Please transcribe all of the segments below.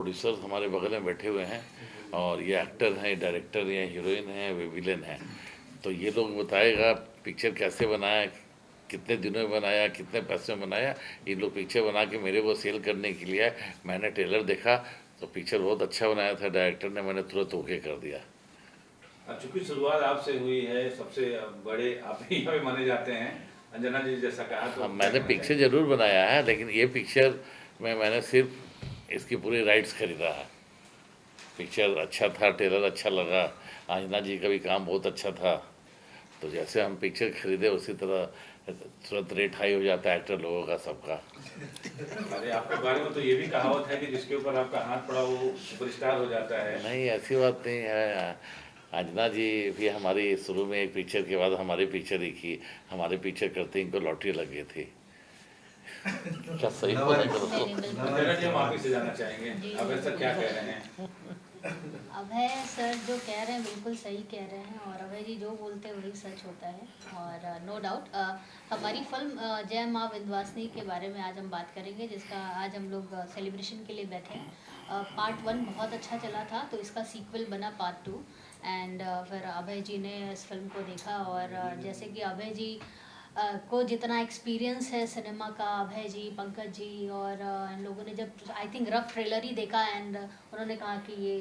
Producer हमारे बगल में बैठे हुए हैं और ये एक्टर हैं, डायरेक्टर हैं, हीरोइन हैं, वे विलेन हैं। तो ये लोग बताएगा पिक्चर कैसे बनाया, कितने दिनों में बनाया, कितने पैसे में बनाया। ये लोग पिक्चर बना के मेरे को सेल करने के लिए आए। मैंने ट्रेलर देखा तो पिक्चर बहुत अच्छा बनाया था डायरेक्टर ने, मैंने तुरंत ओके कर दिया। चूंकि शुरुआत आपसे हुई है, सबसे बड़े आप ही हमें माने जाते हैं, अंजना जी जैसा कहा तो हाँ, क्या मैंने कहना पिक्चर चाहेंगे? ज़रूर बनाया है, लेकिन ये पिक्चर में मैंने सिर्फ इसकी पूरी राइट्स खरीदा है। पिक्चर अच्छा था, ट्रेलर अच्छा लगा, अंजना जी का भी काम बहुत अच्छा था। तो जैसे हम पिक्चर खरीदे उसी तरह तुरंत रेट हाई हो जाता है एक्टर लोगों का, सबका। अरे आपके बारे में तो ये भी कहावत है कि जिसके ऊपर आपका हाथ पड़ा वो सुपरस्टार हो जाता है। नहीं, ऐसी बात नहीं है। अंजना जी भी हमारी शुरू में एक पिक्चर के बाद हमारी पिक्चर ही की। हमारे पिक्चर करते इनको लॉटरी लग गई थी। क्या सही बोला नहीं, दोस्तों? नहीं, बिल्कुल अंजना जी हम आप ही से जानना चाहेंगे, जी, आप ऐसा क्या कह रहे हैं? अभय सर जो कह रहे हैं बिल्कुल सही कह रहे हैं, और अभय जी जो बोलते हैं वही सच होता है। और नो डाउट हमारी फिल्म जय माँ विंध्यवासिनी के बारे में आज हम बात करेंगे, जिसका आज हम लोग सेलिब्रेशन के लिए बैठे हैं। पार्ट 1 बहुत अच्छा चला था, तो इसका सीक्वल बना पार्ट 2। एंड फिर अभय जी ने इस फिल्म को देखा, और जैसे कि अभय जी को जितना एक्सपीरियंस है सिनेमा का, अभय जी, पंकज जी और इन लोगों ने जब आई थिंक रफ ट्रेलर ही देखा, एंड उन्होंने कहा कि ये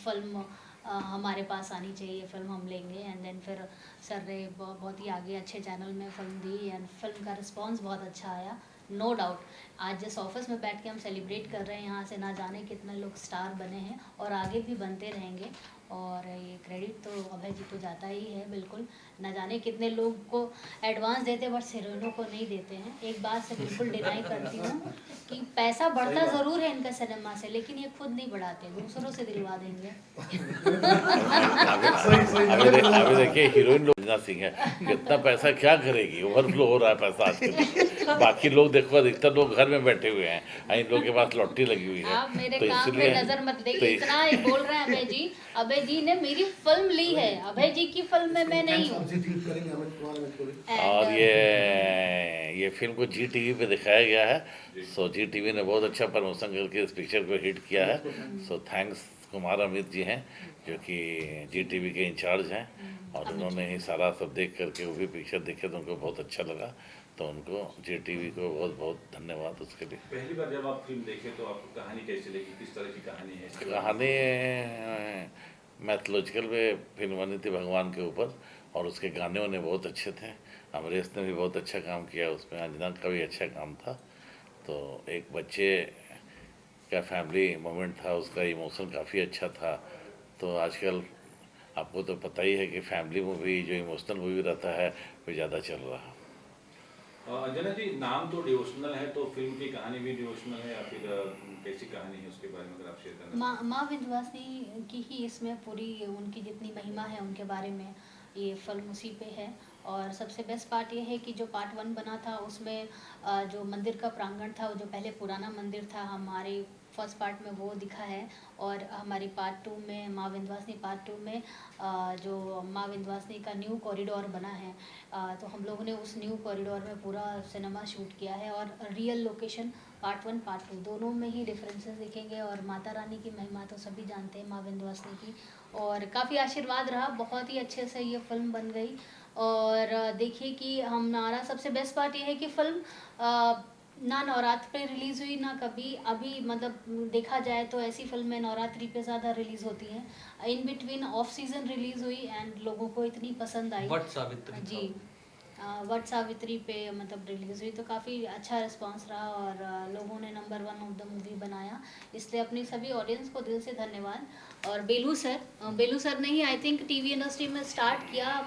फिल्म हमारे पास आनी चाहिए, ये फिल्म हम लेंगे। एंड देन फिर सर ने बहुत ही आगे अच्छे चैनल में फिल्म दी, एंड फिल्म का रिस्पांस बहुत अच्छा आया। नो डाउट आज जिस ऑफिस में बैठ के हम सेलिब्रेट कर रहे हैं, यहाँ से ना जाने कितने लोग स्टार बने हैं और आगे भी बनते रहेंगे। और ये क्रेडिट तो अभय जी को जाता ही है बिल्कुल। ना जाने कितने लोग को एडवांस देते, बट हीरोइनों को नहीं देते हैं। एक बात से बिल्कुल डिनाई करती हूँ कि पैसा बढ़ता ज़रूर है इनका सिनेमा से, लेकिन ये खुद नहीं बढ़ाते, दूसरों से दिलवा देंगे। अभी देखिए हीरोइन लोग अंजना सिंह है, कितना पैसा क्या करेगी, ओवरफ्लो हो रहा है पैसा आज के दिन। बाकी लोग देखो, अधिकतर लोग घर में बैठे हुए हैं, इन लोग के पास लॉटरी लगी हुई है। आप मेरे तो काम पे इसलिए नजर मत तो देखिए, इतना ही बोल रहे हैं अभय जी। अभय जी ने मेरी फिल्म ली है, अभय जी की फिल्म में मैं नहीं हूँ। और ये फिल्म को जी टीवी पे दिखाया गया है। जी। सो जी टीवी ने बहुत अच्छा प्रमोशन करके इस पिक्चर को हिट किया है। सो थैंक्स कुमार अमित जी हैं, जो कि जी टीवी के इंचार्ज हैं, और अमित उन्होंने जी। ही सारा सब देख करके वो भी पिक्चर देखे तो उनको बहुत अच्छा लगा। तो उनको जी टीवी को बहुत बहुत धन्यवाद उसके लिए। पहली बार जब आप फिल्म देखे तो आपको कहानी कैसी लगी, किस तरह की कहानी है इसके बारे में? कहानी मैथोलॉजिकल में फिल्म बनी थी भगवान के ऊपर, और उसके गाने वाने बहुत अच्छे थे। अमरीश ने भी बहुत अच्छा काम किया उसमें, अंजना का भी अच्छा काम था। तो एक बच्चे का फैमिली मोमेंट था, उसका इमोशन काफ़ी अच्छा था। तो आजकल आपको तो पता ही है कि फैमिली मूवी जो इमोशनल मूवी रहता है वो ज़्यादा चल रहा है। अंजना जी, नाम तो डिवोशनल है, तो फिल्म की कहानी भी डिवोशनल है या फिर कैसी कहानी है उसके बारे में अगर आप शेयर करना माँ चाहें? माँ विंध्यवासिनी की ही इसमें पूरी उनकी जितनी महिमा है उनके बारे में ये फिल्म उसी पे है। और सबसे बेस्ट पार्ट ये है कि जो पार्ट 1 बना था उसमें जो मंदिर का प्रांगण था, वो जो पहले पुराना मंदिर था, हमारे फर्स्ट पार्ट में वो दिखा है। और हमारी पार्ट 2 में माँ विंध्यवासिनी पार्ट 2 में जो माँ विंध्यवासिनी का न्यू कॉरिडोर बना है, तो हम लोगों ने उस न्यू कॉरिडोर में पूरा सिनेमा शूट किया है। और रियल लोकेशन पार्ट 1 पार्ट 2 दोनों में ही डिफरेंसेस दिखेंगे। और माता रानी की महिमा तो सभी जानते हैं माँ विंध्यवासिनी की, और काफ़ी आशीर्वाद रहा, बहुत ही अच्छे से ये फिल्म बन गई। और देखिए कि हमारा सबसे बेस्ट पार्ट ये है कि फिल्म ना नवरात्र पे रिलीज़ हुई ना कभी अभी, मतलब देखा जाए तो ऐसी फिल्में नवरात्रि पे ज़्यादा रिलीज़ होती हैं, in between off season release हुई, एंड लोगों को इतनी पसंद आई। वट सावित्री जी, वट सावित्री पे मतलब रिलीज़ हुई, तो काफ़ी अच्छा रिस्पांस रहा, और लोगों ने नंबर 1 ऑफ द मूवी बनाया, इसलिए अपनी सभी ऑडियंस को दिल से धन्यवाद। और बेलू सर ने ही आई थिंक टीवी इंडस्ट्री में स्टार्ट किया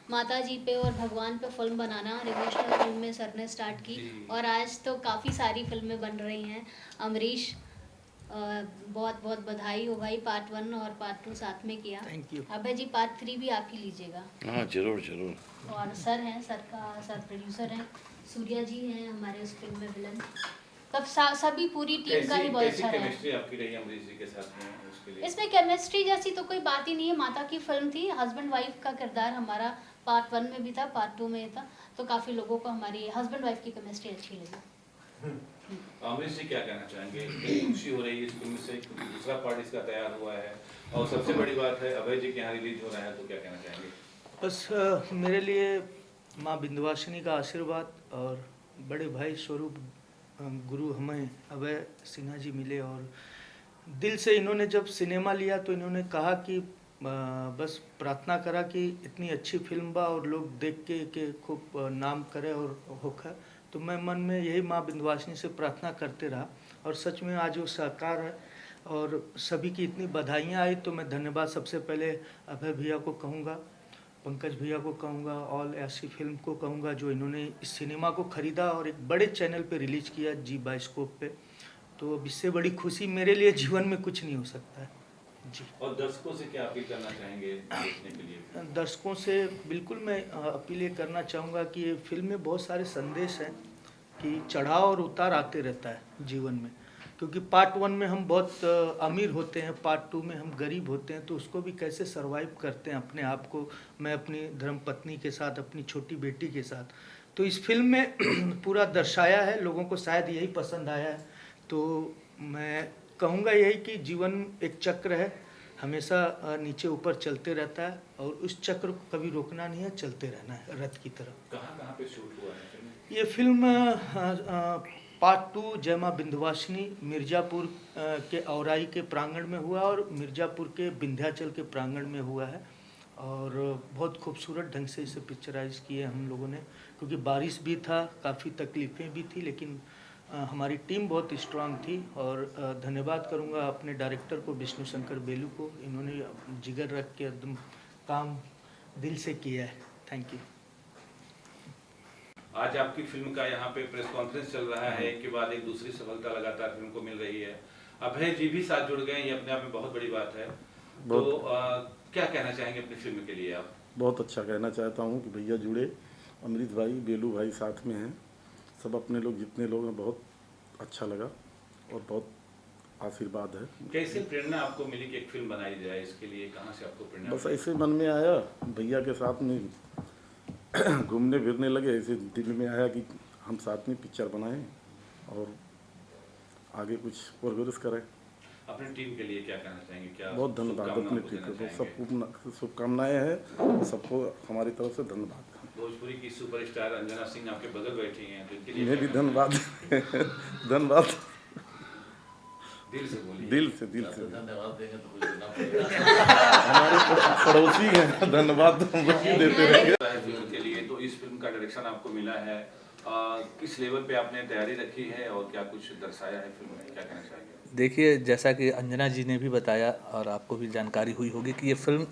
माता जी पे और भगवान पे फिल्म बनाना, डिवोशनल फिल्म में सर ने स्टार्ट की। जी। और आज तो काफ़ी सारी फिल्में बन रही हैं। अमरीश, बहुत बहुत बधाई हो भाई, पार्ट 1 और पार्ट 2 साथ में किया। Thank you. Abhay ji part 3 भी आप ही लीजिएगा। हाँ, ज़रूर ज़रूर। और सर हैं, सर प्रोड्यूसर हैं, सूर्या जी हैं हमारे उस फिल्म में विलन। तब सभी पूरी टीम का ही बहुत कैसी अच्छा रहा। केमिस्ट्री आपकी रही अमरीश जी के साथ में उसके लिए? इसमें केमिस्ट्री जैसी तो कोई बात ही नहीं है, माता की फिल्म थी, हस्बैंड वाइफ का किरदार हमारा पार्ट 1 में भी था, पार्ट 2 में था, तो काफ़ी लोगों को हमारी हस्बैंड वाइफ की केमिस्ट्री अच्छी लगी। अमरीश जी क्या कहना चाहेंगे? कितनी खुशी हो रही है इस फिल्म से, क्योंकि दूसरा पार्ट इसका तैयार हुआ है और सबसे बड़ी बात है अभय जी के यहाँ रिलीज हो रहा है, तो क्या कहना चाहेंगे? बस मेरे लिए माँ विंध्यवासिनी का आशीर्वाद और बड़े भाई स्वरूप गुरु हमें अभय सिन्हा जी मिले, और दिल से इन्होंने जब सिनेमा लिया तो इन्होंने कहा कि बस प्रार्थना करा कि इतनी अच्छी फिल्म बा और लोग देख के खूब नाम करे और होकर, तो मैं मन में यही माँ विंध्यवासिनी से प्रार्थना करते रहा और सच में आज वो साकार है। और सभी की इतनी बधाइयाँ आई तो मैं धन्यवाद सबसे पहले अभय भैया को कहूँगा, पंकज भैया को कहूँगा, ऑल ऐसी फिल्म को कहूँगा जो इन्होंने इस सिनेमा को ख़रीदा और एक बड़े चैनल पे रिलीज किया, जी बायोस्कोप पे। तो अब इससे बड़ी खुशी मेरे लिए जीवन में कुछ नहीं हो सकता है जी। और दर्शकों से क्या अपील करना चाहेंगे देखने के लिए? दर्शकों से बिल्कुल मैं अपील ये करना चाहूँगा कि ये फिल्म में बहुत सारे संदेश हैं कि चढ़ाव और उतार आते रहता है जीवन में, क्योंकि पार्ट 1 में हम बहुत अमीर होते हैं, पार्ट 2 में हम गरीब होते हैं, तो उसको भी कैसे सरवाइव करते हैं अपने आप को, मैं अपनी धर्मपत्नी के साथ, अपनी छोटी बेटी के साथ। तो इस फिल्म में पूरा दर्शाया है, लोगों को शायद यही पसंद आया है। तो मैं कहूँगा यही कि जीवन एक चक्र है, हमेशा नीचे ऊपर चलते रहता है और उस चक्र को कभी रोकना नहीं है, चलते रहना है रथ की तरह। कहाँ पे शूट हुआ है फिल्म? ये फिल्म पार्ट 2 जय माँ विंध्यवासिनी मिर्ज़ापुर के औराई के प्रांगण में हुआ और मिर्ज़ापुर के विंध्याचल के प्रांगण में हुआ है, और बहुत खूबसूरत ढंग से इसे पिक्चराइज किए हम लोगों ने, क्योंकि बारिश भी था, काफ़ी तकलीफ़ें भी थी, लेकिन हमारी टीम बहुत स्ट्रांग थी। और धन्यवाद करूंगा अपने डायरेक्टर को, विष्णु शंकर बेलू को, इन्होंने जिगर रख के एकदम काम दिल से किया है। Thank you. आज आपकी फिल्म का यहाँ पे प्रेस कॉन्फ्रेंस चल रहा है, एक के बाद एक दूसरी सफलता लगातार फिल्म को मिल रही है, अभय जी भी साथ जुड़ गए, ये अपने आप में बहुत बड़ी बात है। तो क्या कहना चाहेंगे अपनी फिल्म के लिए आप? बहुत अच्छा कहना चाहता हूँ कि भैया जुड़े, अमृत भाई, बेलू भाई साथ में हैं, सब अपने लोग जितने लोग हैं, बहुत अच्छा लगा और बहुत आशीर्वाद है। कैसे प्रेरणा आपको मिली कि एक फिल्म बनाई जाए, इसके लिए कहाँ से आपको प्रेरणा? बस ऐसे मन में आया, भैया के साथ में घूमने फिरने लगे, ऐसे दिल में आया कि हम साथ में पिक्चर बनाएं और आगे कुछ प्रोग्रेस करें। अपनी टीम के लिए क्या कहना चाहेंगे? क्या बहुत धन्यवाद अपनी टीम को, सबको शुभकामनाएं हैं, सबको हमारी तरफ से धन्यवाद। भोजपुरी की सुपरस्टार अंजना सिंह आपके बगल बैठी हैं, तो इनके लिए इन्हें भी धन्यवाद धन्यवाद, दिल से बोलिए। दिल से धन्यवाद देंगे तो कुछ देना पड़ेगा। हमारे पड़ोसी हैं, धन्यवाद तो हम लोग भी देते रहेंगे। फिल्म के लिए तो इस फिल्म का डायरेक्शन आपको मिला है, किस लेवल पे आपने तैयारी रखी है और क्या कुछ दर्शाया है फिल्म में, क्या कहना चाहेंगे? देखिए, जैसा कि अंजना जी ने भी बताया और आपको भी जानकारी हुई होगी कि ये फिल्म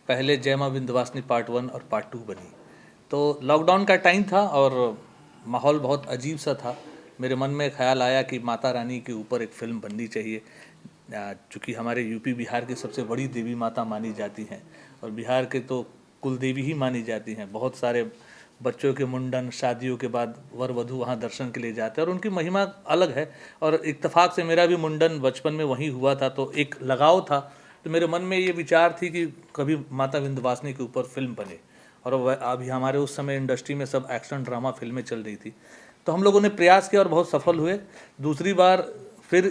पहले जय माँ विंध्यवासिनी पार्ट 1 और पार्ट 2 बनी। तो लॉकडाउन का टाइम था और माहौल बहुत अजीब सा था। मेरे मन में ख्याल आया कि माता रानी के ऊपर एक फ़िल्म बननी चाहिए, चूँकि हमारे यूपी बिहार की सबसे बड़ी देवी माता मानी जाती हैं और बिहार के तो कुल देवी ही मानी जाती हैं। बहुत सारे बच्चों के मुंडन, शादियों के बाद वर वधू वहाँ दर्शन के लिए जाते हैं और उनकी महिमा अलग है। और इत्तेफाक से मेरा भी मुंडन बचपन में वहीं हुआ था, तो एक लगाव था। तो मेरे मन में ये विचार थी कि कभी माता विंध्यवासिनी के ऊपर फिल्म बने। और अभी हमारे उस समय इंडस्ट्री में सब एक्शन ड्रामा फिल्में चल रही थी, तो हम लोगों ने प्रयास किया और बहुत सफल हुए। दूसरी बार फिर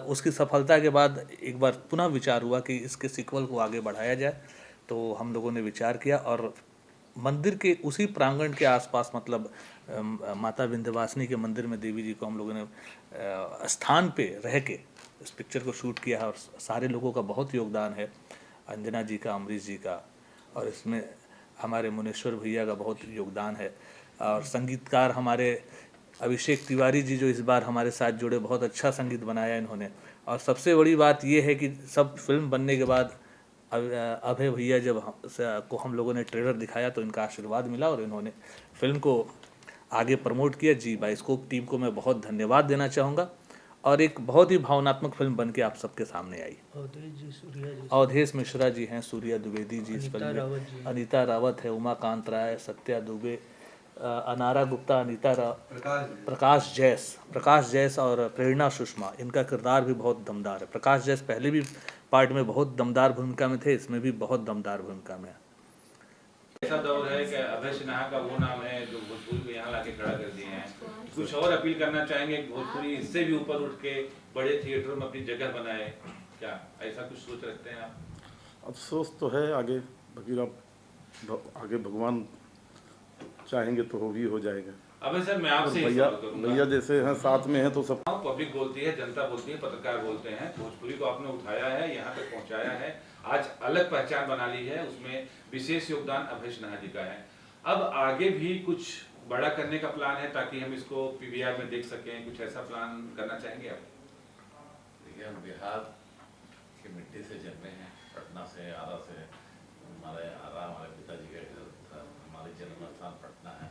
उसकी सफलता के बाद एक बार पुनः विचार हुआ कि इसके सीक्वल को आगे बढ़ाया जाए। तो हम लोगों ने विचार किया और मंदिर के उसी प्रांगण के आसपास, मतलब माता विंध्यवासिनी के मंदिर में देवी जी को हम लोगों ने स्थान पे रह के इस पिक्चर को शूट किया है। और सारे लोगों का बहुत योगदान है, अंजना जी का, अमरीश जी का, और इसमें हमारे मुनेश्वर भैया का बहुत योगदान है। और संगीतकार हमारे अभिषेक तिवारी जी जो इस बार हमारे साथ जुड़े, बहुत अच्छा संगीत बनाया इन्होंने। और सबसे बड़ी बात ये है कि सब फिल्म बनने के बाद अभय भैया जब हम लोगों ने ट्रेलर दिखाया तो इनका आशीर्वाद मिला और इन्होंने फिल्म को आगे प्रमोट किया। जी बायोस्कोप टीम को मैं बहुत धन्यवाद देना चाहूँगा और एक बहुत ही भावनात्मक फिल्म बन के आप सबके सामने आई। अवधेश मिश्रा जी हैं, सूर्या द्विवेदी जी इस फिल्म में, अनीता रावत है, उमाकांत राय, सत्या दुबे, अनारा गुप्ता, प्रकाश जैस और प्रेरणा सुषमा, इनका किरदार भी बहुत दमदार है। प्रकाश जैस पहले भी पार्ट में बहुत दमदार भूमिका में थे, इसमें भी बहुत दमदार भूमिका में है। ऐसा दौर है कि अभय सिन्हा का वो नाम है जो भोजपुरी को यहाँ लाके खड़ा कर दिए हैं, कुछ और अपील करना चाहेंगे भोजपुरी इससे भी ऊपर उठ के बड़े थिएटरों में अपनी जगह बनाए, क्या ऐसा कुछ सोच रखते हैं आप? अफसोस तो है आगे, बाकी अब आगे भगवान चाहेंगे तो वो भी हो जाएगा। अब सर मैं आपसे भैया भैया जैसे हैं साथ में हैं तो सब। पब्लिक बोलती है, जनता बोलती है, पत्रकार बोलते हैं, भोजपुरी को आपने उठाया है, यहाँ तक पहुँचाया है, आज अलग पहचान बना ली है, उसमें विशेष योगदान अभय सिन्हा जी का है। अब आगे भी कुछ बड़ा करने का प्लान है ताकि हम इसको पीवीआर में देख सकें, कुछ ऐसा प्लान करना चाहेंगे आप? देखिए, हम बिहार की मिट्टी से जन्मे हैं, पटना से, आरा से। हमारे पिताजी का घर था, हमारे जन्म स्थान पटना है।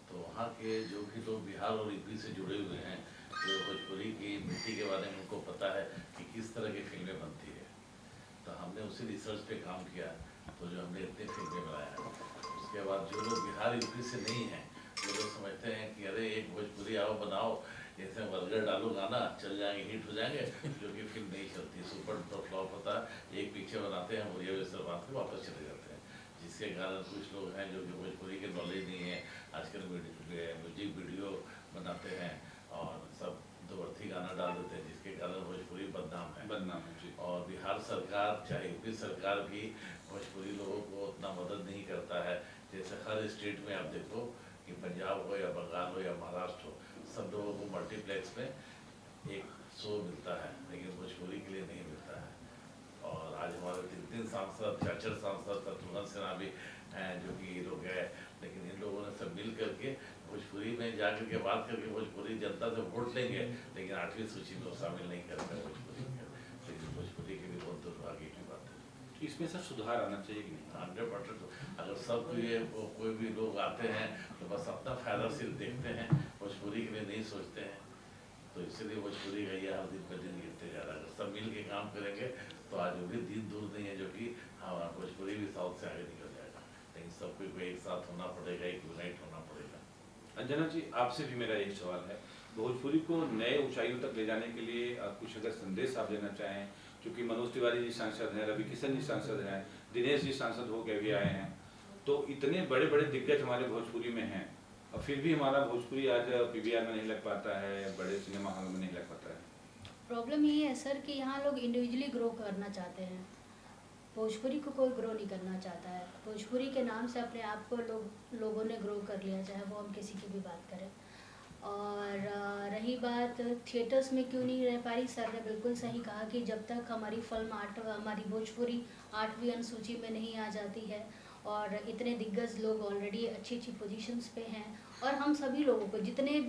तो वहाँ के जो भी लोग बिहार और यूपी से जुड़े हुए हैं, तो भोजपुरी की मिट्टी के बारे में उनको पता है कि किस तरह की फिल्में बनती है। तो हमने उसी रिसर्च पे काम किया, तो जो हमने इतनी फिल्में बनाया। उसके बाद जो लोग बिहार यूपी से नहीं हैं, वो लोग समझते हैं कि अरे एक भोजपुरी आओ बनाओ, जैसे बर्गर डालो गाना चल जाएंगे, हिट हो जाएंगे, जो कि फिल्म नहीं चलती, सुपर डुपर फ्लॉप होता है। एक पिक्चर बनाते हैं, मुझे वैसे बात को वापस चले जाते हैं, जिसके कारण कुछ लोग हैं जो कि भोजपुरी के नॉलेज नहीं है, आजकल म्यूजिक वीडियो बनाते हैं और सब दोअर्थी गाना डाल देते हैं, जिसके कारण भोजपुरी बदनाम है जी। और बिहार सरकार चाहे यूपी सरकार भी भोजपुरी लोगों को उतना मदद नहीं करता है। जैसे हर स्टेट में आप देखो कि पंजाब हो या बंगाल हो या महाराष्ट्र हो, सब लोगों को मल्टीप्लेक्स में एक शो मिलता है, लेकिन भोजपुरी के लिए नहीं मिलता है। और आज हमारे 3 सांसद, 4 सांसद, शत्रुघ्न सिन्हा भी हैं जो कि ये लोग हैं, लेकिन इन लोगों ने सब मिल करके भोजपुरी में जाकर के बात करके भोजपुरी जनता से वोट लेंगे, लेकिन 8वीं सूची में वो शामिल नहीं करते भोजपुरी के, लेकिन भोजपुरी के लिए बहुत दुर्भाग्य की बात है। इसमें सर सुधार आना चाहिए कि नहीं? 100%। अगर सब कोई भी लोग आते हैं तो बस अपना फायदा सिर्फ देखते हैं, भोजपुरी के लिए नहीं सोचते हैं, तो इसलिए भोजपुरी का यह हर दिन पर दिन गिरते जा रहा है। अगर सब मिल के काम करेंगे तो आज वो भी दिन दूर नहीं है जो कि हमारा भोजपुरी भी साउथ से आगे निकल जाएगा, लेकिन सबको एक साथ होना पड़ेगा, एक यूनाइट होना पड़ेगा। अंजना जी, आपसे भी मेरा एक सवाल है, भोजपुरी को नए ऊंचाइयों तक ले जाने के लिए कुछ अगर संदेश आप देना चाहें, क्योंकि मनोज तिवारी जी सांसद हैं, रवि किशन जी सांसद हैं, दिनेश जी सांसद होकर भी आए हैं, तो इतने बड़े बड़े दिग्गज हमारे भोजपुरी में हैं, और फिर भी हमारा भोजपुरी आज पीवीआर में नहीं लग पाता है, बड़े सिनेमा हॉल में नहीं लग पाता है। प्रॉब्लम ये है सर कि यहाँ लोग इंडिविजुअली ग्रो करना चाहते हैं, भोजपुरी को कोई ग्रो नहीं करना चाहता है। भोजपुरी के नाम से अपने आप को लोगों ने ग्रो कर लिया, चाहे वो हम किसी की भी बात करें। और रही बात थिएटर्स में क्यों नहीं रह पा रही, सर ने बिल्कुल सही कहा कि जब तक हमारी हमारी भोजपुरी 8वीं अनुसूची में नहीं आ जाती है, और इतने दिग्गज लोग ऑलरेडी अच्छी अच्छी पोजीशंस पे हैं, और हम सभी लोगों को जितने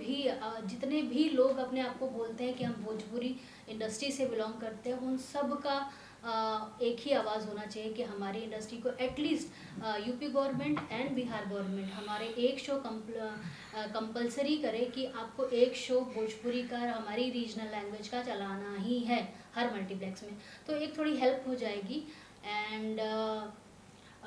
भी लोग अपने आप को बोलते हैं कि हम भोजपुरी इंडस्ट्री से बिलोंग करते हैं, उन सब का एक ही आवाज़ होना चाहिए कि हमारी इंडस्ट्री को at least UP government and Bihar government हमारे एक शो कंपलसरी करे कि आपको एक शो भोजपुरी का, हमारी रीजनल लैंग्वेज का चलाना ही है हर मल्टीप्लेक्स में, तो एक थोड़ी हेल्प हो जाएगी। एंड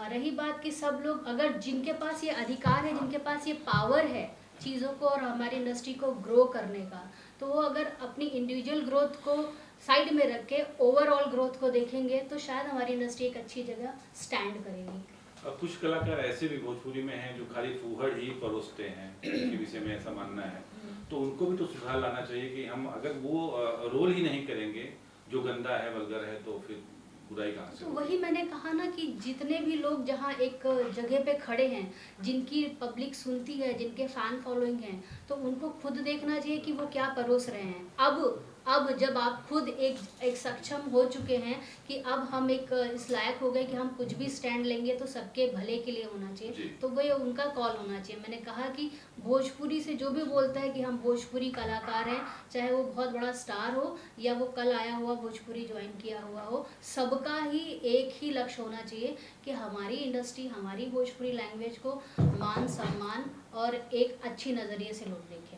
रही बात कि सब लोग अगर जिनके पास ये अधिकार है, जिनके पास ये पावर है चीज़ों को और हमारी इंडस्ट्री को ग्रो करने का, तो वो अगर अपनी इंडिविजुअल ग्रोथ को साइड में रख के ओवरऑल ग्रोथ को देखेंगे तो शायद हमारी इंडस्ट्री एक अच्छी जगह स्टैंड करेगी। अब कुछ कलाकार ऐसे भी भोजपुरी में हैं जो खाली फूहड़ ही परोसते हैं, उनके विषय में ऐसा मानना है, तो उनको भी तो सुधार लाना चाहिए कि हम अगर वो रोल ही नहीं करेंगे जो गंदा है, वल्गर है, तो फिर बुराई कहाँ से? तो वही मैंने कहा ना कि जितने भी लोग जहाँ एक जगह पे खड़े हैं, जिनकी पब्लिक सुनती है, जिनके फैन फॉलोइंग हैं, तो उनको खुद देखना चाहिए कि वो क्या परोस रहे हैं। अब जब आप खुद एक सक्षम हो चुके हैं कि अब हम एक इस लायक हो गए कि हम कुछ भी स्टैंड लेंगे तो सबके भले के लिए होना चाहिए, तो वो उनका कॉल होना चाहिए। मैंने कहा कि भोजपुरी से जो भी बोलता है कि हम भोजपुरी कलाकार हैं, चाहे वो बहुत बड़ा स्टार हो या वो कल आया हुआ भोजपुरी ज्वाइन किया हुआ हो, सबका ही एक ही लक्ष्य होना चाहिए कि हमारी इंडस्ट्री, हमारी भोजपुरी लैंग्वेज को मान सम्मान और एक अच्छी नज़रिए से लोग देखें।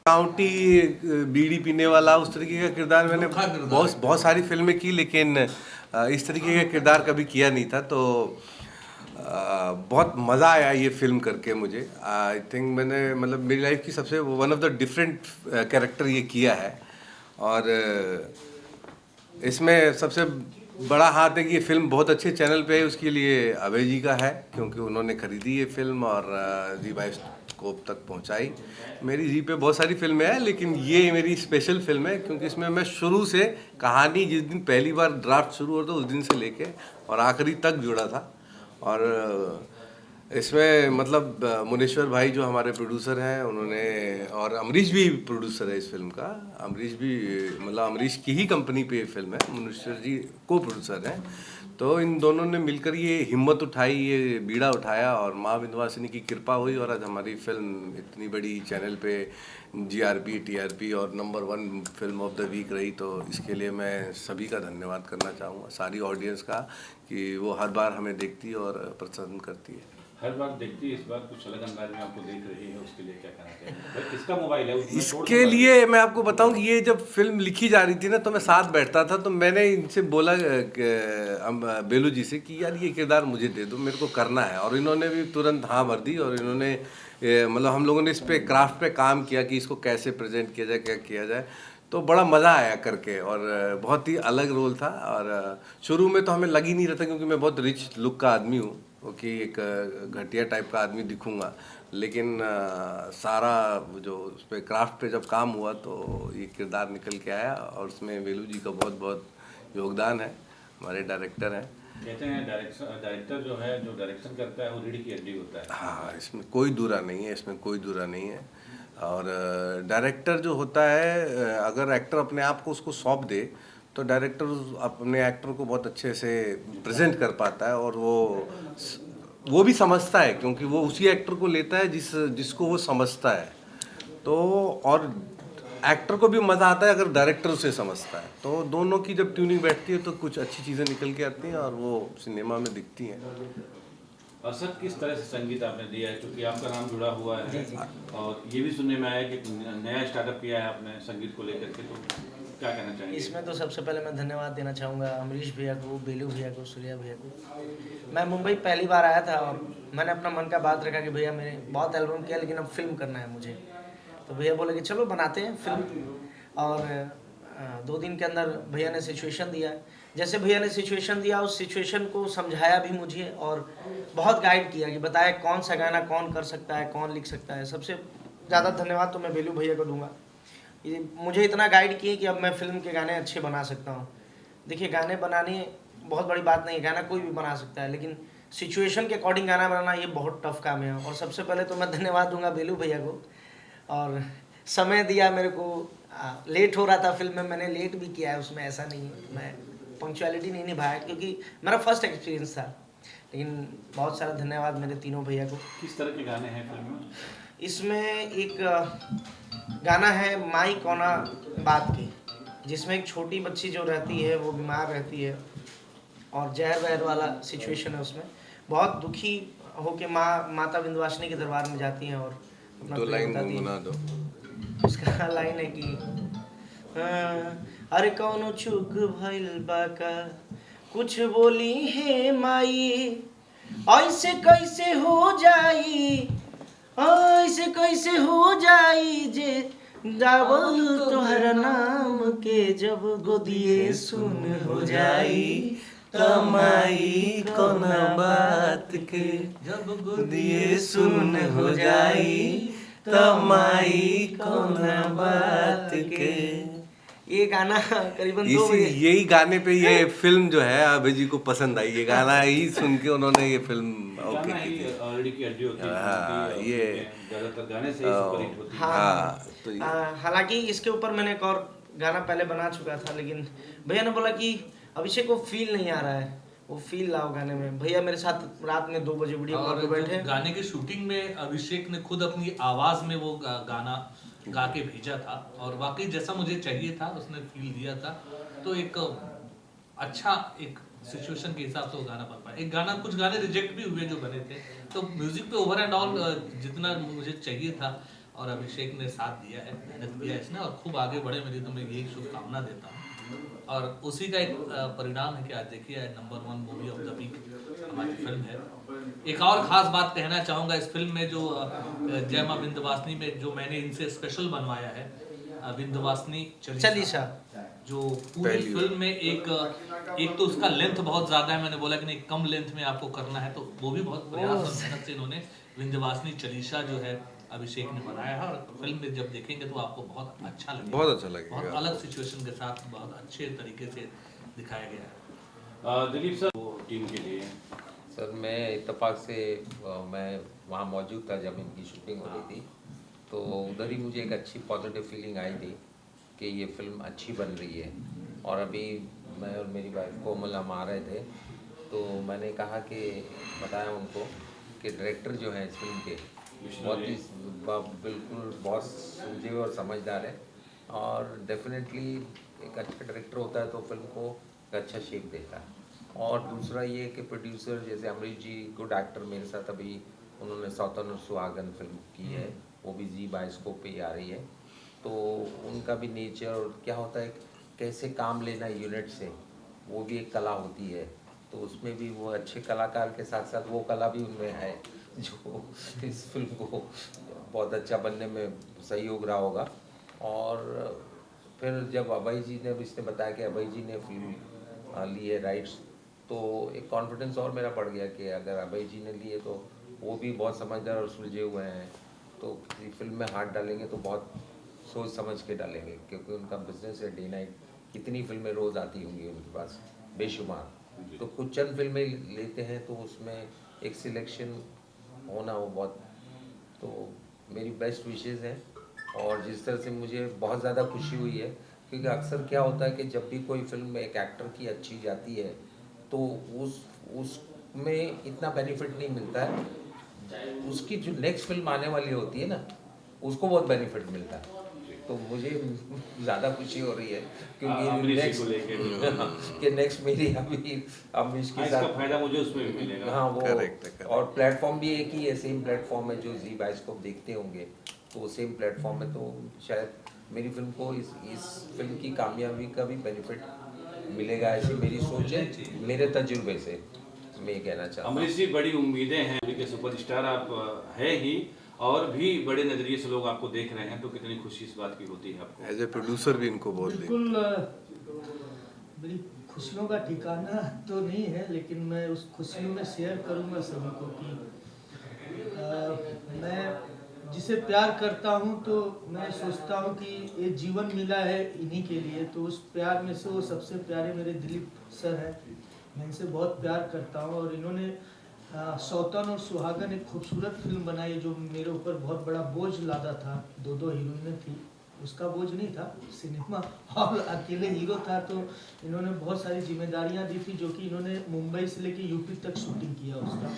काउंटी बीड़ी पीने वाला, उस तरीके का किरदार मैंने बहुत सारी फिल्में की, लेकिन इस तरीके का किरदार कभी किया नहीं था, तो बहुत मज़ा आया ये फिल्म करके मुझे। आई थिंक मैंने मतलब मेरी लाइफ की सबसे one of the different character ये किया है, और इसमें सबसे बड़ा हाथ है कि ये फिल्म बहुत अच्छे चैनल पे है, उसके लिए अभय जी का है, क्योंकि उन्होंने खरीदी ये फिल्म और जी भाई स्कोप तक पहुंचाई। मेरी जी पे बहुत सारी फिल्में हैं, लेकिन ये मेरी स्पेशल फिल्म है क्योंकि इसमें मैं शुरू से कहानी जिस दिन पहली बार ड्राफ्ट शुरू होता उस दिन से लेके और आखिरी तक जुड़ा था। और इसमें मतलब मुनेश्वर भाई जो हमारे प्रोड्यूसर हैं उन्होंने, और अमरीश भी प्रोड्यूसर है इस फिल्म का। अमरीश भी मतलब अमरीश की ही कंपनी पे ये फिल्म है, मुनेश्वर जी को प्रोड्यूसर हैं। तो इन दोनों ने मिलकर ये हिम्मत उठाई, ये बीड़ा उठाया और माँ विंध्यवासिनी की कृपा हुई और आज हमारी फिल्म इतनी बड़ी चैनल पे GRP TRP और number 1 film of the week रही। तो इसके लिए मैं सभी का धन्यवाद करना चाहूँगा, सारी ऑडियंस का, कि वो हर बार हमें देखती और पसंद करती है। हर बार देखती है, इस बार कुछ अलग अंदाज में आपको देख रही है, उसके लिए क्या कहना चाहिए? भाई किसका मोबाइल है उसमें? इसके लिए मैं आपको बताऊं कि ये जब फिल्म लिखी जा रही थी ना तो मैं साथ बैठता था, तो मैंने इनसे बोला बेलू जी से कि यार ये किरदार मुझे दे दो, मेरे को करना है। और इन्होंने भी तुरंत हाँ भर दी और इन्होंने मतलब हम लोगों ने इस पे क्राफ्ट पे काम किया कि इसको कैसे प्रेजेंट किया जाए, क्या किया जाए। तो बड़ा मज़ा आया करके और बहुत ही अलग रोल था। और शुरू में तो हमें लग ही नहीं रहा था क्योंकि मैं बहुत रिच लुक का आदमी हूँ, कि एक घटिया टाइप का आदमी दिखूंगा, लेकिन सारा जो उस पर क्राफ्ट पे जब काम हुआ तो ये किरदार निकल के आया। और उसमें वेलू जी का बहुत बहुत योगदान है, हमारे डायरेक्टर हैं। कहते हैं डायरेक्टर जो है, जो डायरेक्शन करता है वो रीढ़ की हड्डी होता है। हाँ, इसमें कोई दूरा नहीं है, इसमें कोई दूरा नहीं है। और डायरेक्टर जो होता है, अगर एक्टर अपने आप को उसको सौंप दे तो डायरेक्टर अपने एक्टर को बहुत अच्छे से प्रेजेंट कर पाता है। और वो भी समझता है क्योंकि वो उसी एक्टर को लेता है जिसको वो समझता है। तो और एक्टर को भी मज़ा आता है अगर डायरेक्टर उसे समझता है। तो दोनों की जब ट्यूनिंग बैठती है तो कुछ अच्छी चीज़ें निकल के आती हैं और वो सिनेमा में दिखती हैं। और सर किस तरह से संगीत आपने दिया है, क्योंकि आपका नाम जुड़ा हुआ है और ये भी सुनने में आया कि नया स्टार्टअप किया है आपने संगीत को लेकर के, तो क्या कहना चाहेंगे? इसमें तो सबसे पहले मैं धन्यवाद देना चाहूँगा अमरीश भैया को, बेलू भैया को, सूर्या भैया को। मैं मुंबई पहली बार आया था और मैंने अपना मन का बात रखा कि भैया मैंने बहुत एल्बम किया लेकिन अब फिल्म करना है मुझे। तो भैया बोले कि चलो बनाते हैं फिल्म। और 2 दिन के अंदर भैया ने सिचुएशन दिया। जैसे भैया ने सिचुएशन दिया उस सिचुएशन को समझाया भी मुझे और बहुत गाइड किया कि बताया कौन सा गाना कौन कर सकता है, कौन लिख सकता है। सबसे ज़्यादा धन्यवाद तो मैं बेलू भैया को दूंगा, ये मुझे इतना गाइड किए कि अब मैं फिल्म के गाने अच्छे बना सकता हूँ। देखिए गाने बनाने बहुत बड़ी बात नहीं है, गाना कोई भी बना सकता है, लेकिन सिचुएशन के अकॉर्डिंग गाना बनाना ये बहुत टफ काम है। और सबसे पहले तो मैं धन्यवाद दूंगा बेलू भैया को, और समय दिया मेरे को। लेट हो रहा था फिल्म में, मैंने लेट भी किया है उसमें, ऐसा नहीं है मैं पंक्चुअलिटी नहीं निभाया क्योंकि मेरा फर्स्ट एक्सपीरियंस था। लेकिन बहुत सारा धन्यवाद मेरे तीनों भैया को। किस तरह के गाने हैं फिल्म में? इसमें एक गाना है माई कोना बात की, जिसमें एक छोटी बच्ची जो रहती है वो बीमार रहती है और जहर वहर वाला सिचुएशन है। उसमें बहुत दुखी होके माता विंध्यवासिनी के दरबार में जाती हैं और अपना 2 लाइन बताती गुनगुना हैं। दो। उसका लाइन है कि अरे कौनो चुक भइल बाका कुछ बोली है माई, ऐसे कैसे हो जाई, ऐसे कैसे हो जाई जे गावल तोहर नाम के जब गोदिए सुन हो जाई, तमाई कौन बात के जब गोदिए सुन हो जाई, तमाई कौन बात के। ये गाना करीबन 2 बजे यही गाने पे ये फिल्म जो है अभय जी को पसंद आई। ये गाना ही सुन के उन्होंने ये फिल्म ओके की थी। रीढ़ की हड्डी होती है। हाँ, ये ज्यादातर गाने से ही सुपरहिट होती है। हाँ, तो हालांकि इसके ऊपर मैंने एक और गाना पहले बना चुका था, लेकिन भैया ने बोला कि अभिषेक को फील नहीं आ रहा है, वो फील लाओ गाने में। भैया मेरे साथ रात में 2 बजे वीडियो कॉल पे बैठे। गाने की शूटिंग में अभिषेक ने खुद अपनी आवाज में वो गाना गा के भेजा था और वाकई जैसा मुझे चाहिए था उसने फील दिया था। तो एक अच्छा एक सिचुएशन के हिसाब से वो गाना बन पाया। एक गाना, कुछ गाने रिजेक्ट भी हुए जो बने थे। तो म्यूजिक पे ओवर एंड ऑल जितना मुझे चाहिए था और अभिषेक ने साथ दिया है, मेहनत किया है इसने और खूब आगे बढ़े, मेरी तो मैं यही शुभकामना देता हूँ। और उसी का एक परिणाम है कि आज देखिए number 1 movie of the week हमारी फिल्म है। एक और खास बात कहना चाहूँगा, इस फिल्म में जो जय मां विंध्यवासिनी में जो मैंने इनसे स्पेशल बनवाया है विंध्यवासिनी चालीसा, जो पूरी फिल्म में एक तो उसका लेंथ बहुत ज़्यादा है। मैंने बोला कि नहीं कम लेंथ में आपको करना है, तो वो भी बहुत प्रयास और मेहनत से इन्होंने विंध्यवासिनी चालीसा जो है अभिषेक ने बनाया है, और फिल्म में जब देखेंगे तो आपको बहुत अच्छा लगेगा। बहुत अच्छा लगेगा। बहुत अलग सिचुएशन के साथ बहुत अच्छे तरीके से दिखाया गया है। दिलीप सर, वो टीम के लिए सर मैं इत्तेफाक से मैं वहाँ मौजूद था जब इनकी शूटिंग हो रही थी, तो उधर ही मुझे एक अच्छी पॉजिटिव फीलिंग आई थी कि ये फिल्म अच्छी बन रही है। और अभी मैं और मेरी वाइफ कोमल हम आ रहे थे, तो मैंने कहा कि बताया उनको कि डायरेक्टर जो है इस फिल्म के बहुत ही बिल्कुल बहुत सूझे हुए और समझदार है, और डेफिनेटली एक अच्छा डायरेक्टर होता है तो फिल्म को एक अच्छा शेप देता है। और दूसरा ये कि प्रोड्यूसर जैसे अमरीश जी गुड एक्टर, मेरे साथ अभी उन्होंने सौतन और सुहागन फिल्म की है, वो भी जी बायोस्कोप पे ही आ रही है। तो उनका भी नेचर और क्या होता है कैसे काम लेना यूनिट से, वो भी एक कला होती है। तो उसमें भी वो अच्छे कलाकार के साथ साथ वो कला भी उनमें है जो इस फिल्म को बहुत अच्छा बनने में सहयोग रहा होगा। और फिर जब अभय जी ने इसने बताया कि अभय जी ने फिल्म ली है राइट्स, तो एक कॉन्फिडेंस और मेरा बढ़ गया कि अगर अभय जी ने लिए तो वो भी बहुत समझदार और सुलझे हुए हैं, तो किसी फिल्म में हाथ डालेंगे तो बहुत सोच समझ के डालेंगे, क्योंकि उनका बिजनेस है डे नाइट, कितनी फिल्में रोज़ आती होंगी उनके पास बेशुमार। तो कुछ चंद फिल्में लेते हैं तो उसमें एक सिलेक्शन होना वो बहुत, तो मेरी बेस्ट विशेज़ हैं। और जिस तरह से मुझे बहुत ज़्यादा खुशी हुई है, क्योंकि अक्सर क्या होता है कि जब भी कोई फिल्म एक एक्टर की अच्छी जाती है तो उसमें इतना बेनिफिट नहीं मिलता है, उसकी जो नेक्स्ट फिल्म आने वाली होती है ना उसको बहुत बेनिफिट मिलता है। तो मुझे ज़्यादा खुशी हो रही है क्योंकि अमरीश को लेके कि नेक्स्ट मेरी अभी अमरीश के इसका साथ फायदा मुझे उसमें भी मिलेगा। हाँ वो Correct. और प्लेटफॉर्म भी एक ही है, सेम प्लेटफॉर्म है जो जी बायोस्कोप देखते होंगे, तो सेम प्लेटफॉर्म है। तो शायद मेरी फिल्म को इस फिल्म की कामयाबी का भी बेनिफिट मिलेगा, ऐसी मेरी सोच है, मेरे तजुर्बे से मैं ये कहना चाहता हूँ। अमरीश जी, बड़ी उम्मीदें हैं के सुपरस्टार आप है ही, और भी बड़े नजरिए से लोग आपको देख रहे हैं, तो कितनी खुशी इस बात की होती है आपको? एज ए प्रोड्यूसर भी इनको बहुत बिल्कुल मेरी खुशियों का ठिकाना तो नहीं है, लेकिन मैं उस खुशियों में शेयर करूंगा सभी को कि मैं जिसे प्यार करता हूं तो मैं सोचता हूं कि ये जीवन मिला है इन्हीं के लिए, तो उस प्यार में से वो सबसे प्यारे मेरे दिलीप सर हैं, मैं इनसे बहुत प्यार करता हूं। और इन्होंने सौतन और सुहागन एक खूबसूरत फिल्म बनाई जो मेरे ऊपर बहुत बड़ा बोझ लादा था। दो हीरोइनें थी, उसका बोझ नहीं था, सिनेमा हॉल अकेले हीरो था, तो इन्होंने बहुत सारी जिम्मेदारियां दी थी जो कि इन्होंने मुंबई से लेके यूपी तक शूटिंग किया उसका।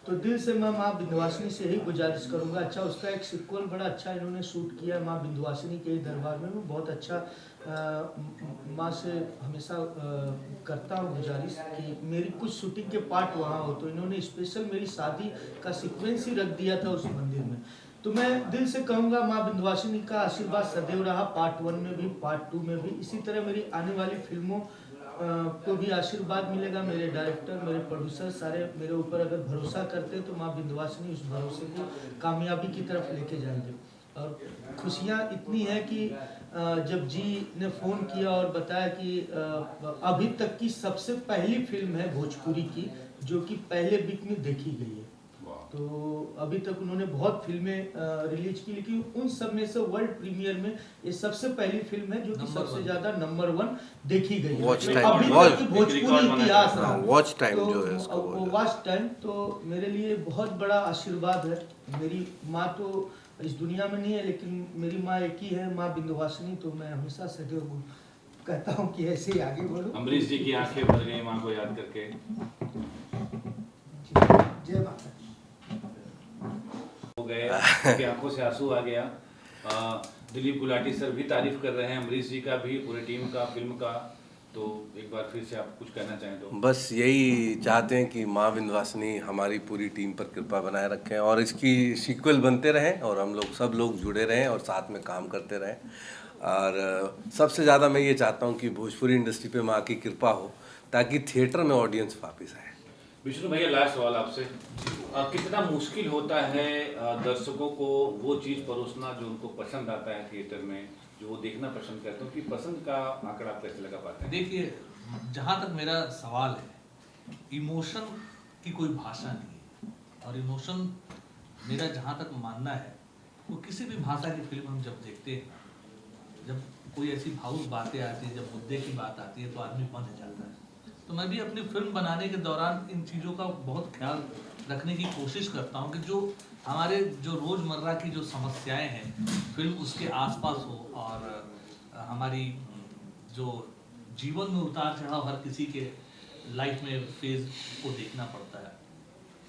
तो दिल से मैं माँ विंध्यवासिनी से ही गुजारिश करूँगा, अच्छा उसका एक सिक्वल बड़ा अच्छा इन्होंने शूट किया माँ विंध्यवासिनी के ही दरबार में, मैं बहुत अच्छा माँ से हमेशा करता हूँ गुजारिश कि मेरी कुछ शूटिंग के पार्ट वहाँ हो, तो इन्होंने स्पेशल मेरी शादी का सीक्वेंस ही रख दिया था उस मंदिर में। तो मैं दिल से कहूँगा माँ विंध्यवासिनी का आशीर्वाद सदैव रहा, पार्ट 1 में भी पार्ट 2 में भी, इसी तरह मेरी आने वाली फिल्मों को भी आशीर्वाद मिलेगा। मेरे डायरेक्टर, मेरे प्रोड्यूसर सारे मेरे ऊपर अगर भरोसा करते हैं तो माँ विंध्यवासिनी उस भरोसे को कामयाबी की तरफ लेके जाएंगे। और खुशियाँ इतनी है कि जब जी ने फ़ोन किया और बताया कि अभी तक की सबसे पहली फिल्म है भोजपुरी की जो कि पहले वीक में देखी गई है, तो अभी तक उन्होंने बहुत फिल्में रिलीज की, लेकिन उन सब में से वर्ल्ड प्रीमियर में ये सबसे पहली फिल्म है जो कि सबसे ज्यादा नंबर 1 देखी गई है वॉच अभी टाइम, तक की भोजपुरी इतिहास हाँ, रहा। वॉच टाइम तो जो है उसको वो बोला। वॉच टाइम तो मेरे लिए बहुत बड़ा आशीर्वाद है। मेरी माँ तो इस दुनिया में नहीं है, लेकिन मेरी माँ एक ही है, माँ विंध्यवासिनी, तो मैं हमेशा सदैव कहता हूँ कि ऐसे ही आगे बढ़ो। अमरीश जी की आंखें भर गई माँ को याद करके। जय माता हो गए, उनकी आंखों से आंसू आ गया। दिलीप गुलाटी सर भी तारीफ कर रहे हैं अमरीश जी का भी, पूरी टीम का, फिल्म का, तो एक बार फिर से आप कुछ कहना चाहें तो? बस यही चाहते हैं कि माँ विंध्यवासिनी हमारी पूरी टीम पर कृपा बनाए रखें और इसकी सीक्वल बनते रहें और हम लोग सब लोग जुड़े रहें और साथ में काम करते रहें। और सबसे ज़्यादा मैं ये चाहता हूँ कि भोजपुरी इंडस्ट्री पे माँ की कृपा हो ताकि थिएटर में ऑडियंस वापस आए। विष्णु भैया, लास्ट सवाल आपसे, कितना मुश्किल होता है दर्शकों को वो चीज़ परोसना जो उनको पसंद आता है थिएटर में, जो वो देखना पसंद करते हैं, उनकी पसंद का आंकड़ा आप कैसे लगा पाते हैं? देखिए, जहाँ तक मेरा सवाल है, इमोशन की कोई भाषा नहीं है, और इमोशन मेरा जहाँ तक मानना है वो किसी भी भाषा की फिल्म हम जब देखते हैं, जब कोई ऐसी भावुक बातें आती है, जब मुद्दे की बात आती है तो आदमी बंध जाता है। तो मैं भी अपनी फिल्म बनाने के दौरान इन चीज़ों का बहुत ख्याल रखने की कोशिश करता हूँ कि जो हमारे जो रोज़मर्रा की जो समस्याएं हैं फिल्म उसके आसपास हो, और हमारी जो जीवन में उतार चढ़ाव हर किसी के लाइफ में फेज को देखना पड़ता है,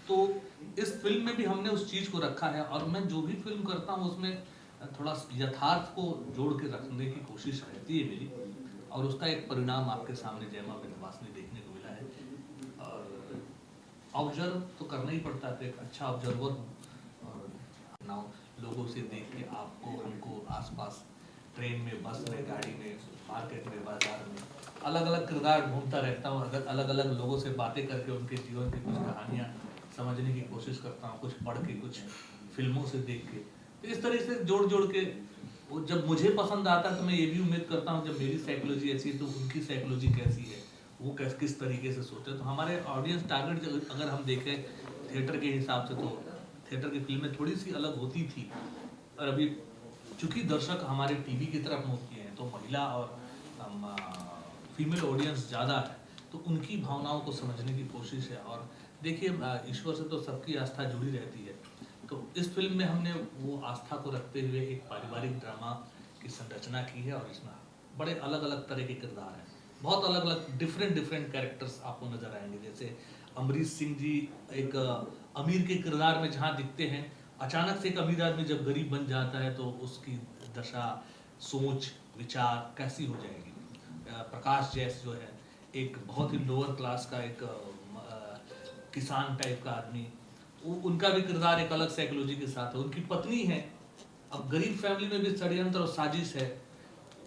तो इस फिल्म में भी हमने उस चीज़ को रखा है। और मैं जो भी फिल्म करता हूँ उसमें थोड़ा यथार्थ को जोड़ के रखने की कोशिश रहती है मेरी, और उसका एक परिणाम आपके सामने जय मां विंध्यवासिनी देखने को मिला है। और ऑब्जर्व तो करना ही पड़ता है, तो एक अच्छा ऑब्जर्वर और ना लोगों से देख के आपको हमको आसपास ट्रेन में, बस में, गाड़ी में, मार्केट में, बाजार में अलग अलग किरदार ढूंढता रहता हूँ। अगर अलग अलग लोगों से बातें करके उनके जीवन की कुछ कहानियाँ समझने की कोशिश करता हूँ, कुछ पढ़ के, कुछ फिल्मों से देख के। तो इस तरह से जोड़ जोड़ के वो जब मुझे पसंद आता है तो मैं ये भी उम्मीद करता हूँ जब मेरी साइकोलॉजी ऐसी है तो उनकी साइकोलॉजी कैसी है, वो किस तरीके से सोचते हैं। तो हमारे ऑडियंस टारगेट अगर हम देखें थिएटर के हिसाब से, तो थिएटर की फिल्में थोड़ी सी अलग होती थी, और अभी चूँकि दर्शक हमारे टीवी की तरफ मुँह किए हैं तो महिला और फीमेल ऑडियंस ज़्यादा है, तो उनकी भावनाओं को समझने की कोशिश है। और देखिए ईश्वर से तो सबकी आस्था जुड़ी रहती है, तो इस फिल्म में हमने वो आस्था को रखते हुए एक पारिवारिक ड्रामा की संरचना की है, और इसमें बड़े अलग अलग तरह के किरदार हैं, बहुत अलग अलग डिफरेंट कैरेक्टर्स आपको नजर आएंगे। जैसे अमरीश सिंह जी एक अमीर के किरदार में जहाँ दिखते हैं, अचानक से एक अमीर आदमी जब गरीब बन जाता है तो उसकी दशा, सोच, विचार कैसी हो जाएगी। प्रकाश जैस जो है एक बहुत ही लोअर क्लास का एक किसान टाइप का आदमी, उनका भी किरदार एक अलग साइकोलॉजी के साथ है। उनकी पत्नी है, अब गरीब फैमिली में भी षड्यंत्र और साजिश है,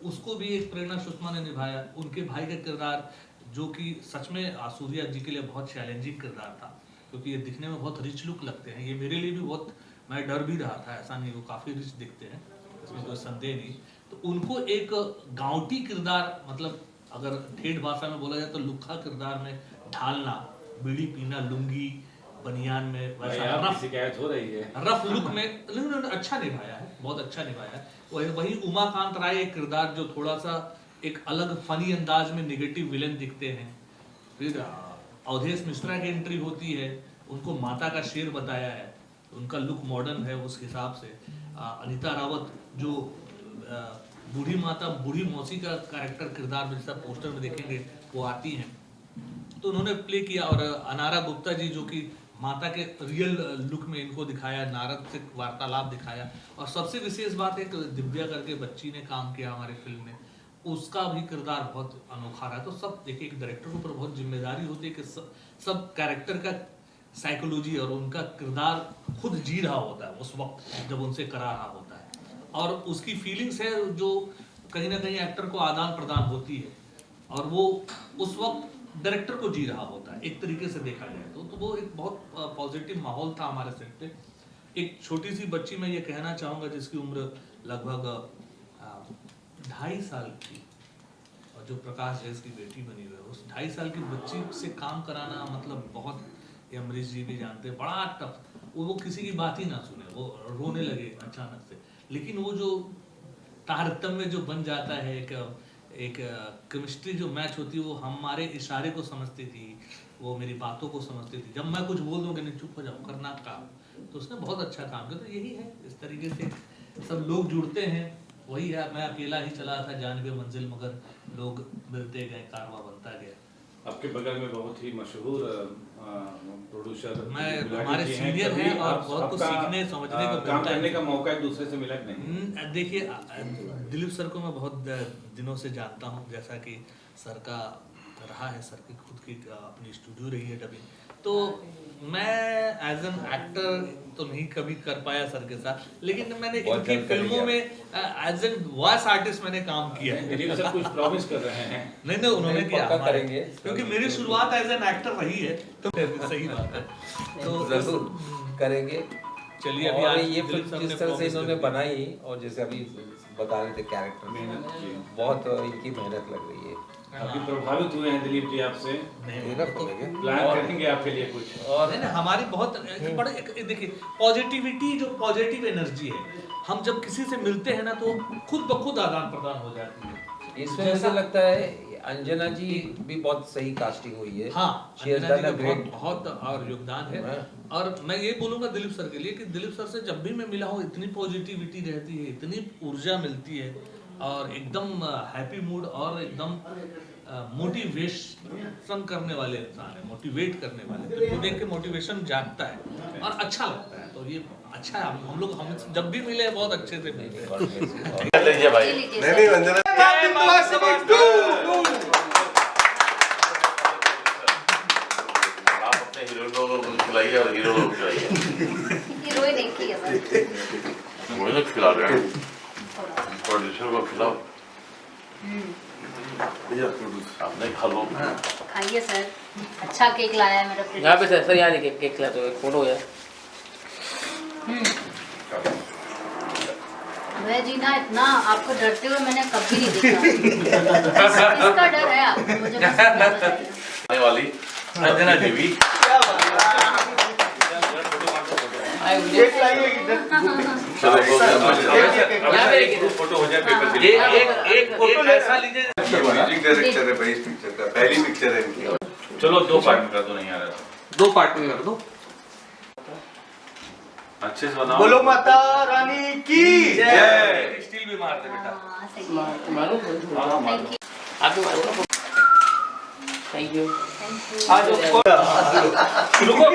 उसको भी एक प्रेरणा सुषमा ने निभाया। उनके भाई का किरदार जो कि सच में सूर्या जी के लिए बहुत चैलेंजिंग किरदार था, क्योंकि ये दिखने में बहुत रिच लुक लगते हैं, ये मेरे लिए भी बहुत, मैं डर भी रहा था, ऐसा नहीं, वो काफ़ी रिच दिखते हैं, इसमें कोई संदेह नहीं। तो उनको एक गाँवटी किरदार, मतलब अगर ठेठ भाषा में बोला जाए तो लुक्खा किरदार में ढालना, बीड़ी पीना, लुंगी बनियान में, वैसा रफ शिकायत हो रही है, रफ लुक में उन्होंने अच्छा निभाया है, बहुत अच्छा निभाया है। वही उमाकांत राय एक किरदार जो थोड़ा सा एक अलग फनी अंदाज में निगेटिव विलेन दिखते हैं। फिर अवधेश मिश्रा की एंट्री होती है, उनको माता का शेर बताया है, उनका लुक मॉडर्न है उस हिसाब से। अनीता रावत जो बूढ़ी माता, बूढ़ी मौसी का कैरेक्टर किरदार में जैसा पोस्टर में देखेंगे वो आती हैं, तो उन्होंने प्ले किया। और अनारा गुप्ता जी जो कि माता के रियल लुक में इनको दिखाया, नारद से वार्तालाप दिखाया। और सबसे विशेष बात एक दिव्या करके बच्ची ने काम किया हमारी फिल्म में, उसका भी किरदार बहुत अनोखा रहा। तो सब देखिए, एक डायरेक्टर के ऊपर बहुत जिम्मेदारी होती है कि सब कैरेक्टर का साइकोलॉजी और उनका किरदार खुद जी रहा होता है उस वक्त जब उनसे करा रहा होता है, और उसकी फीलिंग्स है जो कहीं ना कहीं एक्टर को आदान प्रदान होती है, और वो उस वक्त डायरेक्टर को जी रहा होता है एक तरीके से देखा जाए तो वो एक बहुत पॉजिटिव माहौल था हमारे सेट पे। एक छोटी सी बच्ची, मैं ये कहना चाहूँगा, जिसकी उम्र लगभग 2.5 साल की, और जो प्रकाश जैस की बेटी बनी हुई है, उस 2.5 साल की बच्ची से काम कराना मतलब बहुत, ये अमरीश जी भी जानते हैं, बड़ा टफ। वो किसी की बात ही ना सुने, वो रोने लगे अचानक से, लेकिन वो जो तारतम्य जो बन जाता है, एक केमिस्ट्री जो मैच होती है, वो हमारे इशारे को समझती थी, वो मेरी बातों को समझती थी। जब मैं कुछ बोल दूँ कि नहीं चुप हो जाओ, करना काम, तो उसने बहुत अच्छा काम किया। तो यही है, इस तरीके से सब लोग जुड़ते हैं। वही है, मैं अकेला ही चला था जानबे मंजिल, मगर लोग मिलते गए, कारवां बनता गया। आपके बगल में बहुत ही मशहूर प्रोड्यूसर हमारे सीनियर हैं, और बहुत कुछ सीखने समझने को काम करने का मौका एक दूसरे से मिला कि नहीं? देखिए, दिलीप सर को मैं बहुत दिनों से जानता हूं, जैसा कि सर का रहा है, सर की खुद की अपनी स्टूडियो रही है डबिंग, तो मैं एज एन एक्टर तो नहीं कभी कर पाया सर के साथ, लेकिन मैंने इनकी फिल्मों में एज एन वॉइस आर्टिस्ट मैंने काम किया है। दिलीप सर कुछ प्रॉमिस कर रहे हैं? नहीं, उन्होंने किया, करेंगे, क्योंकि मेरी शुरुआत एज एन एक्टर रही है, तो सही बात है, तो जरूर करेंगे। चलिए, अभी और आज ये फिल्म जिस तरह से इन्होंने बनाई, और जैसे अभी बता रहे थे कैरेक्टर, मेहनत की, बहुत इनकी मेहनत लग रही है। अभी प्रभावित हुए हैं दिलीप जी आपसे? प्लान करेंगे आपके लिए कुछ? और हमारी बहुत बड़े, देखिए पॉजिटिविटी, जो पॉजिटिव एनर्जी है, हम जब किसी से मिलते हैं ना तो खुद ब खुद आदान प्रदान हो जाती है। इसमें मुझे लगता है अंजना जी भी बहुत सही कास्टिंग हुई है। हाँ, She has Anjana ji done का a great- बहुत और योगदान है। और मैं ये बोलूंगा दिलीप सर के लिए कि दिलीप सर से जब भी मैं मिला हूँ इतनी पॉजिटिविटी रहती है, इतनी ऊर्जा मिलती है और एकदम हैप्पी मूड और एकदम मोटिवेशन करने वाले इंसान है, मोटिवेट करने वाले, तो देख के मोटिवेशन जागता है और अच्छा लगता है। तो ये अच्छा है, हम लोग हम जब भी मिले हैं बहुत अच्छे से मिले हैं। लीजिए भाई। नहीं अंजना आप अपने हीरो लोगों को खिलाइए और हीरो लोगों को खिलाइए। हीरोइन एक ही है बस। वही तो खिला रहे हैं, प्रोड्यूसर को खिलाओ। आपने खा लो। खाइए सर, अच्छा केक लाया है मेरा यहाँ पे सर यहाँ देखिए केक खिला दो, एक फोटो है। अभय जी ना इतना आपको डरते हुए मैंने कभी नहीं देखा। इसका डर है आपको, मुझे बस इतना बताइए। आने वाली अंजना देवी। फोटो हो जाए पेपर के लिए। एक ऐसा लीजिए। म्यूजिक डायरेक्टर है भाई इस पिक्चर का, पहली पिक्चर है इनकी। चलो 2 पार्ट में कर दो, नहीं आ रहा तो। 2 पार्ट में कर दो। अच्छे से बनाओ। बोलो माता रानी की जय। स्टील भी मार दे बेटा। हाँ, सही है। मारो थैंक यू, आप भी मारो। Thank you. Thank you. आज रुको,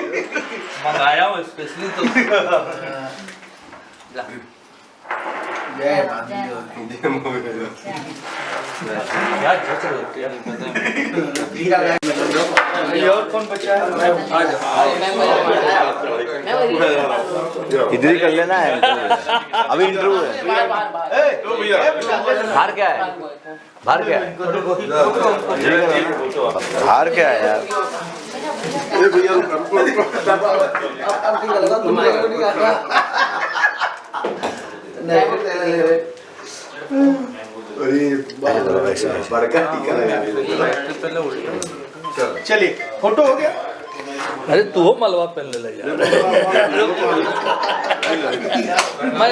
मंगाया हूँ स्पेशली तो। जय क्या जच रहे हो? और कौन बचा है? इधर ही कर लेना है, अभी इंटरव्यू है। हार क्या है? हार क्या है? हार क्या है यार? चलिए फोटो हो गया। अरे तू हो मलवा पहनने लग जा। मैं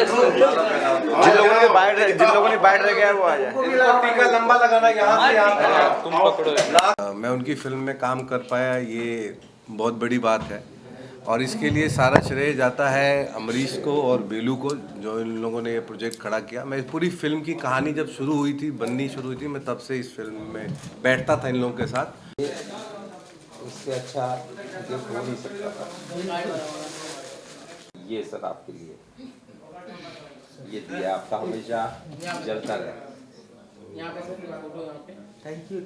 जिन लोगों ने बाइट रह गया वो आ जाए। टीका लंबा लगाना यहाँ से यहाँ। तुम पकड़ो। मैं उनकी फिल्म में काम कर पाया ये बहुत बड़ी बात है और इसके लिए सारा श्रेय जाता है अमरीश को और बेलू को, जो इन लोगों ने ये प्रोजेक्ट खड़ा किया। मैं पूरी फिल्म की कहानी जब शुरू हुई थी, बननी शुरू हुई थी, मैं तब से इस फिल्म में बैठता था इन लोगों के साथ। इससे अच्छा गिफ्ट हो नहीं सकता था। ये सर आपके लिए, ये दिया आपका हमेशा जलता रहे। Thank you.